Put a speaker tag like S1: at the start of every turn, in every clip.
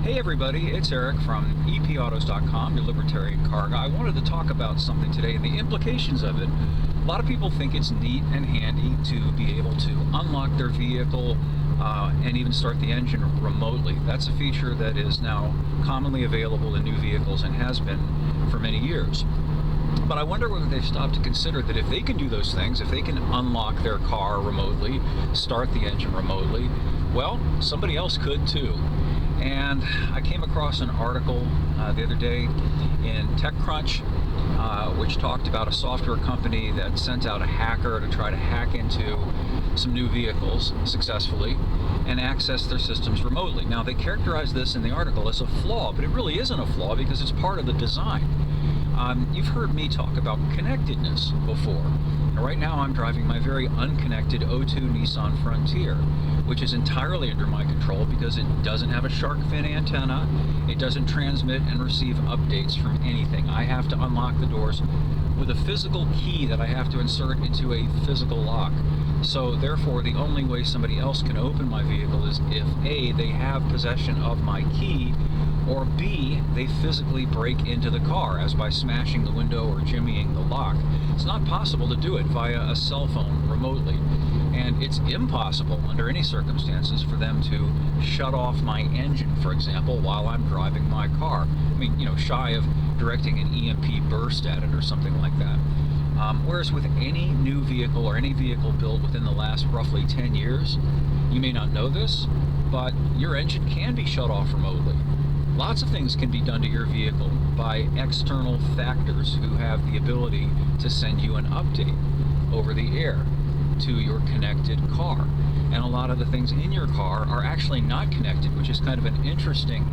S1: Hey everybody, it's Eric from EPautos.com, your libertarian car guy. I wanted to talk about something today and the implications of it. A lot of people think it's neat and handy to be able to unlock their vehicle and even start the engine remotely. That's a feature that is now commonly available in new vehicles and has been for many years. But I wonder whether they've stopped to consider that if they can do those things, if they can unlock their car remotely, start the engine remotely, well, somebody else could too. And I came across an article the other day in TechCrunch, which talked about a software company that sent out a hacker to try to hack into some new vehicles successfully and access their systems remotely. Now, they characterized this in the article as a flaw, but it really isn't a flaw because it's part of the design. You've heard me talk about connectedness before. Now, right now I'm driving my very unconnected '02 Nissan Frontier, which is entirely under my control because it doesn't have a shark fin antenna, it doesn't transmit and receive updates from anything. I have to unlock the doors with a physical key that I have to insert into a physical lock. So therefore, the only way somebody else can open my vehicle is if A, they have possession of my key, or B, they physically break into the car, as by smashing the window or jimmying the lock. It's not possible to do it via a cell phone remotely. And it's impossible under any circumstances for them to shut off my engine, for example, while I'm driving my car. I mean, shy of directing an EMP burst at it or something like that. Whereas with any new vehicle or any vehicle built within the last roughly 10 years, you may not know this, but your engine can be shut off remotely. Lots of things can be done to your vehicle by external factors who have the ability to send you an update over the air to your connected car. And a lot of the things in your car are actually not connected, which is kind of an interesting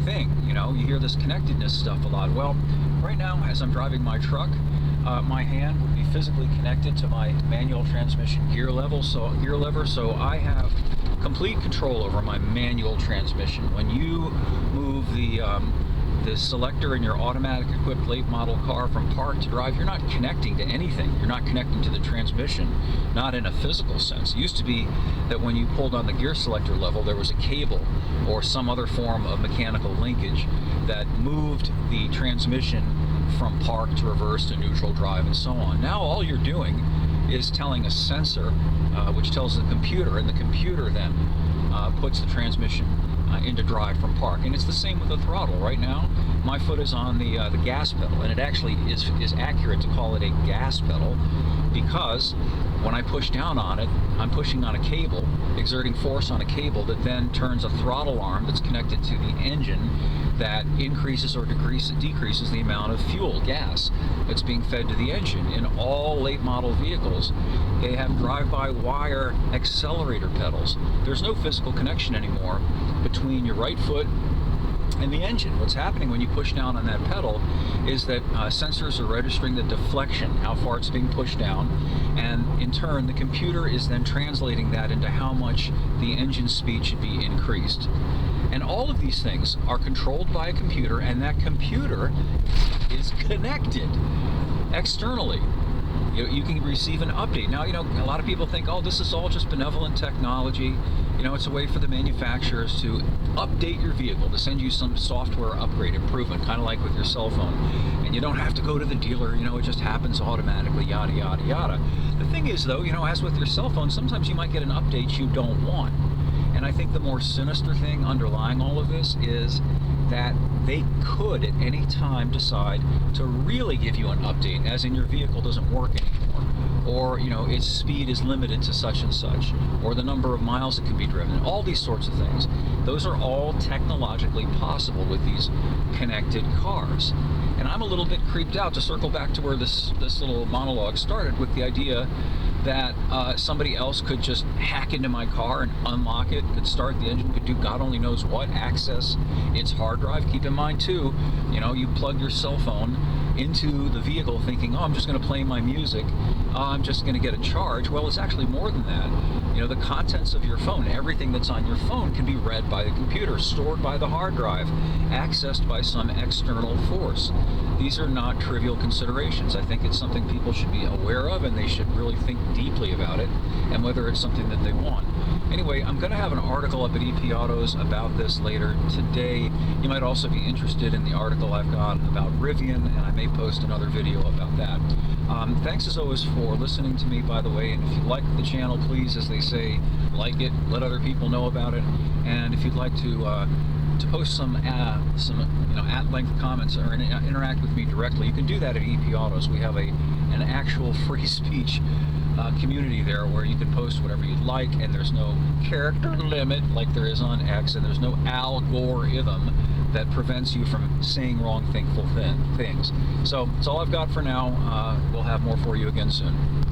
S1: thing. You hear this connectedness stuff a lot. Well, right now, as I'm driving my truck, my hand would be physically connected to my manual transmission gear lever, so I have complete control over my manual transmission. When you move the selector in your automatic equipped late model car from park to drive, you're not connecting to anything. You're not connecting to the transmission, not in a physical sense. It used to be that when you pulled on the gear selector level, there was a cable or some other form of mechanical linkage that moved the transmission from park to reverse to neutral drive and so on. Now all you're doing is telling a sensor, which tells the computer, and the computer then puts the transmission into drive from park. And it's the same with the throttle. Right now, my foot is on the gas pedal, and it actually is accurate to call it a gas pedal because when I push down on it, I'm pushing on a cable, exerting force on a cable that then turns a throttle arm that's connected to the engine that increases or decreases the amount of fuel, gas, that's being fed to the engine. In all late model vehicles, they have drive-by-wire accelerator pedals. There's no physical connection anymore between your right foot and the engine. What's happening when you push down on that pedal is that sensors are registering the deflection, how far it's being pushed down, and in turn the computer is then translating that into how much the engine speed should be increased. And all of these things are controlled by a computer, and that computer is connected externally. You can receive an update. Now, a lot of people think, oh, this is all just benevolent technology. It's a way for the manufacturers to update your vehicle, to send you some software upgrade improvement, kind of like with your cell phone. And you don't have to go to the dealer, it just happens automatically, yada, yada, yada. The thing is, though, as with your cell phone, sometimes you might get an update you don't want. And I think the more sinister thing underlying all of this is that they could at any time decide to really give you an update, as in your vehicle doesn't work anymore, or its speed is limited to such and such, or the number of miles it can be driven, all these sorts of things. Those are all technologically possible with these connected cars. And I'm a little bit creeped out, to circle back to where this little monologue started, with the idea that somebody else could just hack into my car and unlock it, could start the engine, could do God only knows what, access its hard drive. Keep in mind too, you plug your cell phone into the vehicle thinking, oh, I'm just going to play my music, I'm just going to get a charge. Well, it's actually more than that. The contents of your phone, everything that's on your phone can be read by the computer, stored by the hard drive, accessed by some external force. these are not trivial considerations. I think it's something people should be aware of, and they should really think deeply about it and whether it's something that they want. Anyway, I'm going to have an article up at EPautos about this later today. You might also be interested in the article I've got about Rivian, and I may post another video about that. Thanks as always for listening to me, by the way, and if you like the channel, please, as they say, like it, let other people know about it, and if you'd like to post some at-length comments or interact with me directly, you can do that at EPautos. We have an actual free speech community there where you can post whatever you'd like, and there's no character limit like there is on X, and there's no algorithm that prevents you from saying wrong, thinkful things. So that's all I've got for now. We'll have more for you again soon.